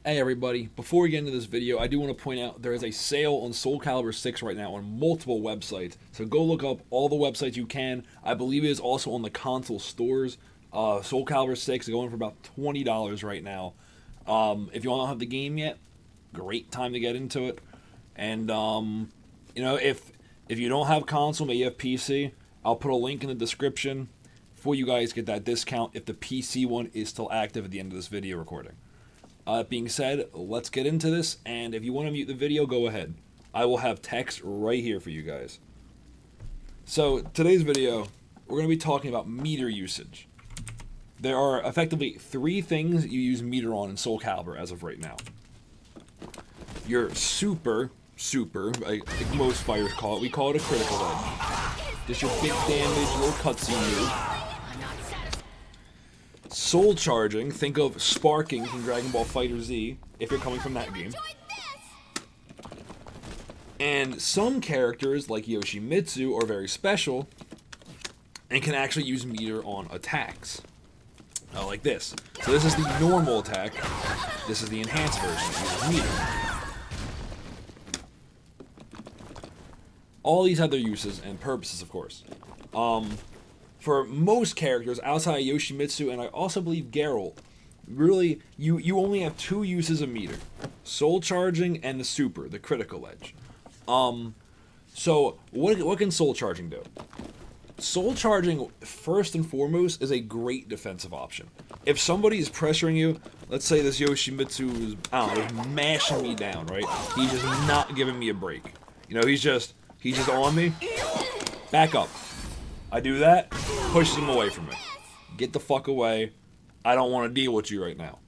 Hey everybody, before we get into this video, I do want to point out there is a sale on Soul Calibur 6 right now on multiple websites. So go look up all the websites you can. I believe it is also on the console stores. Soul Calibur 6 is going for about $20 right now. If you don't have the game yet, great time to get into it. And if you don't have console, but you have PC, I'll put a link in the description for you guys to get that discount if the PC one is still active at the end of this video recording. That being said, let's get into this, and if you want to mute the video, go ahead. I will have text right here for you guys. So, today's video, we're going to be talking about meter usage. There are effectively 3 things you use meter on in Soul Calibur as of right now. Your super, like most fighters call it, we call it a critical edge. Just your big damage, little cutscene move. Soul charging, think of sparking from Dragon Ball FighterZ, if you're coming from that game. And some characters, like Yoshimitsu, are very special, and can actually use meter on attacks. Like this. So this is the normal attack, this is the enhanced version, uses meter. All these have their uses and purposes, of course. For most characters outside of Yoshimitsu, and I also believe Geralt, really, you only have 2 uses of meter. Soul charging and the super, the critical edge. So, what can soul charging do? Soul charging, first and foremost, is a great defensive option. If somebody is pressuring you, let's say this Yoshimitsu is, is mashing me down, right? He's just not giving me a break. He's just on me. Back up. I do that, pushes him away from me. Get the fuck away. I don't want to deal with you right now.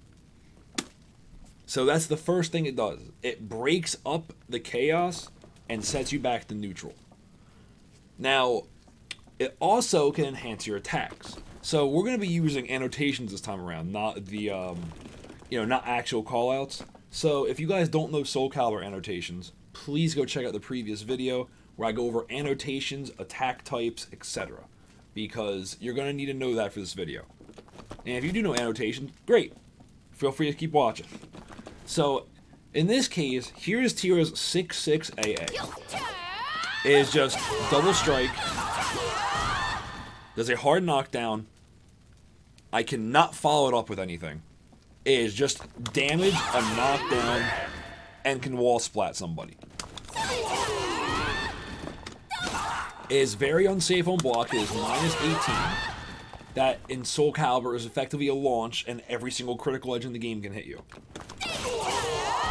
So that's the first thing it does. It breaks up the chaos and sets you back to neutral. Now, it also can enhance your attacks. So we're going to be using annotations this time around, not the, not actual callouts. So if you guys don't know Soul Calibur annotations, please go check out the previous video where I go over annotations, attack types, etc. Because you're going to need to know that for this video. And if you do know annotations, great. Feel free to keep watching. So, in this case, here is Tira's 6-6 AA. It is just double strike. Does a hard knockdown. I cannot follow it up with anything. It is just damage, a knockdown, and can wall splat somebody. It is very unsafe on block. It is -18. That in Soul Calibur is effectively a launch, and every single critical edge in the game can hit you.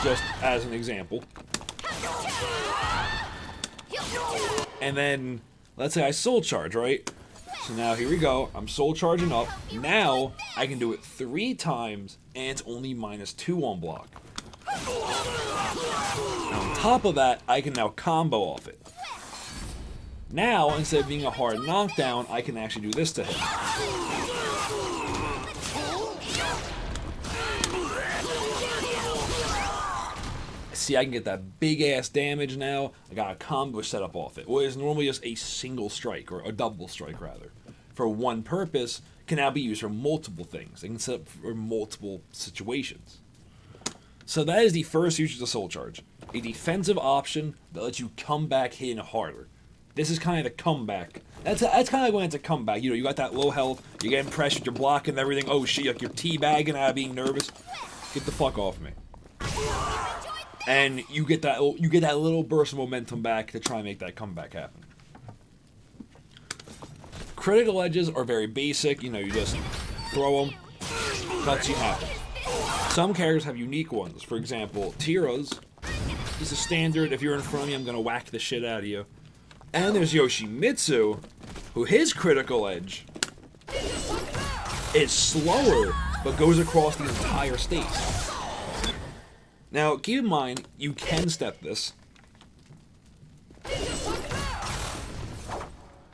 Just as an example. And then, let's say I soul charge, right? So now here we go. I'm soul charging up. Now I can do it 3 times, and it's only -2 on block. And on top of that, I can now combo off it. Now, instead of being a hard knockdown, I can actually do this to him. See, I can get that big-ass damage now. I got a combo set up off it. What is normally just a single strike, or a double strike, rather. For one purpose, can now be used for multiple things. It can set up for multiple situations. So that is the first usage of Soul Charge. A defensive option that lets you come back hitting harder. This is kind of the comeback. That's kind of when it's a comeback. You got that low health, you're getting pressured, you're blocking everything. Oh shit, like you're teabagging out of being nervous. Get the fuck off me. And you get that little burst of momentum back to try and make that comeback happen. Critical edges are very basic. You just throw them, cutscene happens. Some characters have unique ones. For example, Tira's is a standard. If you're in front of me, I'm gonna whack the shit out of you. And there's Yoshimitsu, who his critical edge is slower, but goes across the entire stage. Now, keep in mind, you can step this.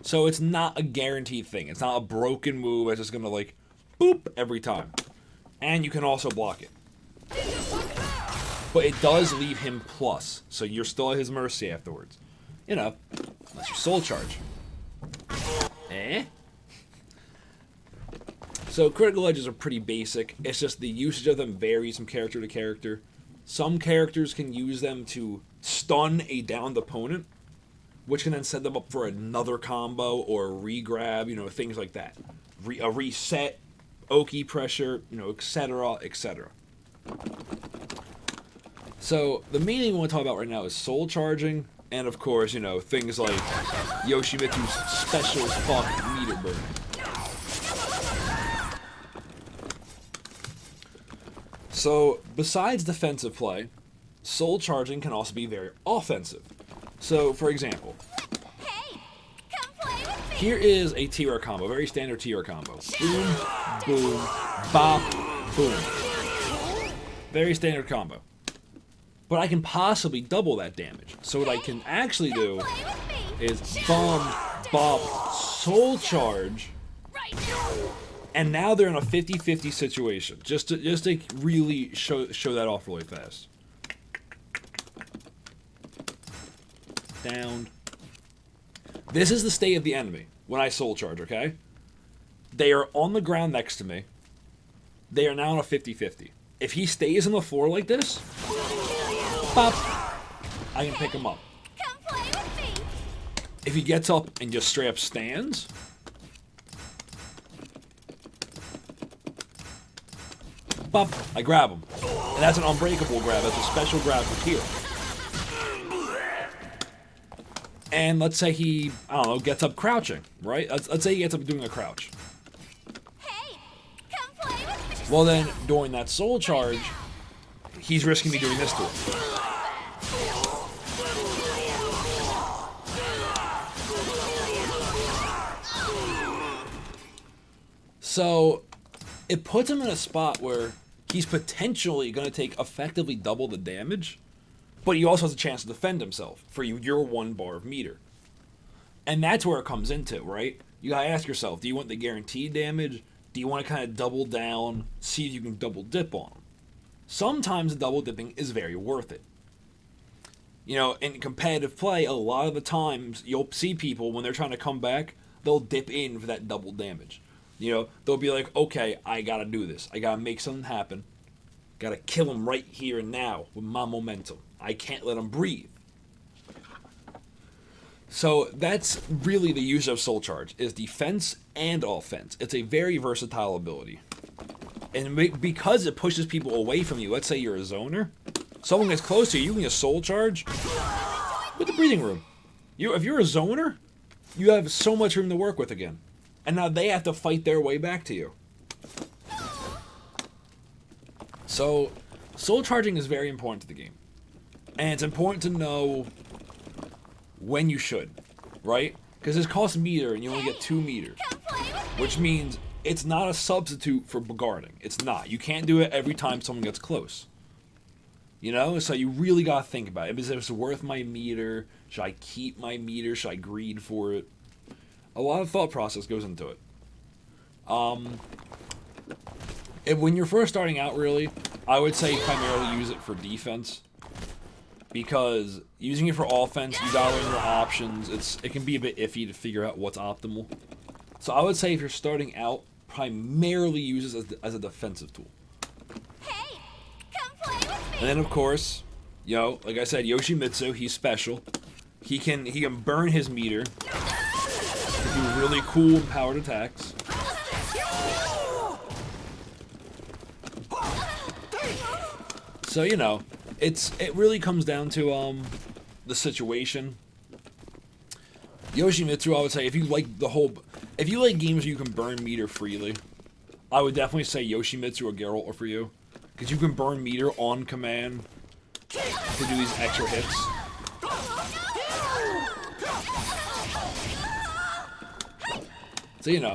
So it's not a guaranteed thing. It's not a broken move that's just gonna, boop, every time. And you can also block it. But it does leave him plus, so you're still at his mercy afterwards. Unless you soul charge. So critical edges are pretty basic. It's just the usage of them varies from character to character. Some characters can use them to stun a downed opponent, which can then set them up for another combo or a re-grab, things like that. A reset, Oki pressure, etc., etc. So the main thing we want to talk about right now is soul charging, and of course, things like Yoshimitsu's special as fuck meter burn. So, besides defensive play, soul charging can also be very offensive. So, for example, Hey, come play with me. here is a T-R combo, very standard T-R combo. Boom, boom, bop, boom. Very standard combo. But I can possibly double that damage. So what I can actually do Play with me. is bomb, bop, soul charge, Right now. and now they're in a 50-50 situation. Just to really show that off really fast. Down. This is the state of the enemy when I soul charge, okay? They are on the ground next to me. They are now in a 50-50. If he stays on the floor like this, pop, I can pick him up. Come play with me. If he gets up and just straight up stands, bop, I grab him. And that's an unbreakable grab. That's a special grab for Kira. And let's say he, gets up crouching, right? Let's say he gets up doing a crouch. Hey, come play with me. Well then, during that soul charge, he's risking me doing this to him. So, it puts him in a spot where he's potentially going to take effectively double the damage, but he also has a chance to defend himself for your 1 bar of meter. And that's where it comes into, right? You gotta ask yourself, do you want the guaranteed damage? Do you want to kind of double down, see if you can double dip on him? Sometimes the double dipping is very worth it. In competitive play, a lot of the times you'll see people when they're trying to come back, they'll dip in for that double damage. They'll be like, okay, I gotta do this. I gotta make something happen. Gotta kill him right here and now with my momentum. I can't let him breathe. So that's really the use of Soul Charge, is defense and offense. It's a very versatile ability. And because it pushes people away from you, let's say you're a zoner, someone gets close to you, you can just Soul Charge with the breathing room. If you're a zoner, you have so much room to work with again. And now they have to fight their way back to you. So, soul charging is very important to the game. And it's important to know when you should, right? Because this costs meter and you only get 2 meter. Come play with me. Which means it's not a substitute for guarding. It's not. You can't do it every time someone gets close. So you really gotta think about it. Is it worth my meter? Should I keep my meter? Should I greed for it? A lot of thought process goes into it. When you're first starting out, really, I would say primarily use it for defense. Because using it for offense, you gotta learn your options. It can be a bit iffy to figure out what's optimal. So I would say if you're starting out, primarily use it as a defensive tool. Hey, come play with me. And then of course, like I said, Yoshimitsu, he's special. He can burn his meter. Do really cool powered attacks. So it really comes down to the situation. Yoshimitsu, I would say, if you like games where you can burn meter freely, I would definitely say Yoshimitsu or Geralt are for you, because you can burn meter on command to do these extra hits.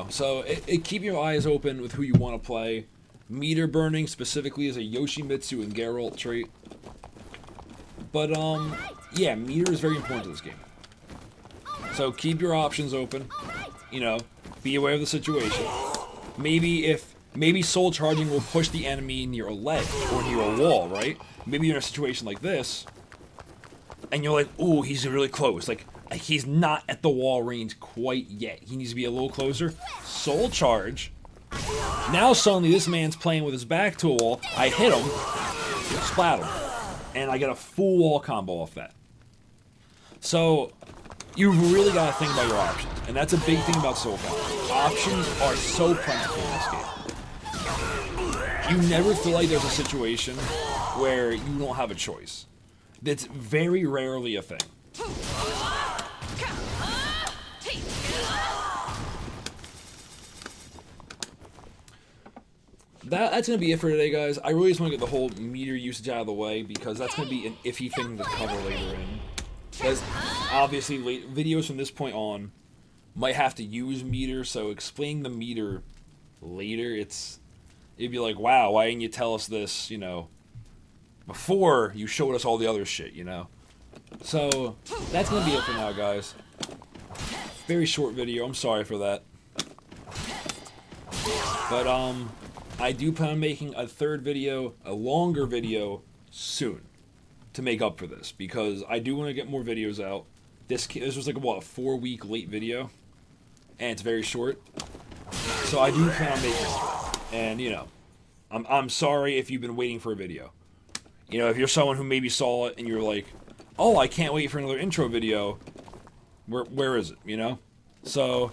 So keep your eyes open with who you want to play. Meter burning specifically is a Yoshimitsu and Geralt trait. But yeah, meter is very important to this game. So keep your options open. Be aware of the situation. Maybe soul charging will push the enemy near a ledge or near a wall, right? Maybe you're in a situation like this, and you're like, ooh, he's really close. Like he's not at the wall range quite yet. He needs to be a little closer. Soul charge. Now suddenly this man's playing with his back to a wall. I hit him, splat him, and I get a full wall combo off that. So you've really got to think about your options, and that's a big thing about Soul Calibur. Options are so plentiful in this game. You never feel like there's a situation where you don't have a choice. That's very rarely a thing. That's going to be it for today, guys. I really just want to get the whole meter usage out of the way, because that's going to be an iffy thing to cover later in. Because, obviously, videos from this point on might have to use meter, so explaining the meter later, it'd be like, wow, why didn't you tell us this, you know, before you showed us all the other shit, you know? So, that's going to be it for now, guys. Very short video, I'm sorry for that. But, I do plan on making a third video, a longer video, soon, to make up for this, because I do want to get more videos out. This was like, what, a 4-week late video, and it's very short, so I do plan on making it. And, you know, I'm sorry if you've been waiting for a video. You know, if you're someone who maybe saw it and you're like, oh, I can't wait for another intro video, where is it, you know? So,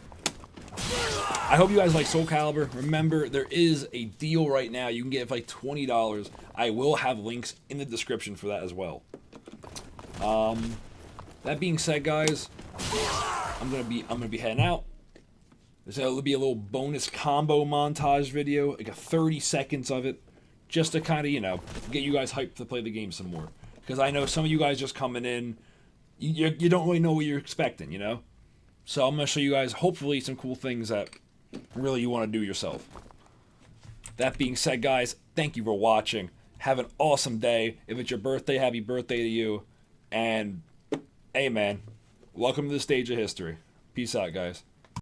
I hope you guys like Soul Calibur. Remember, there is a deal right now. You can get it for like $20. I will have links in the description for that as well. That being said, guys, I'm gonna be heading out. There'll be a little bonus combo montage video, like a 30 seconds of it, just to kind of, you know, get you guys hyped to play the game some more. Because I know some of you guys just coming in, you don't really know what you're expecting, you know? So I'm going to show you guys, hopefully, some cool things that really you want to do yourself. That being said, guys, thank you for watching. Have an awesome day. If it's your birthday, happy birthday to you. And, hey, man, welcome to the stage of history. Peace out, guys.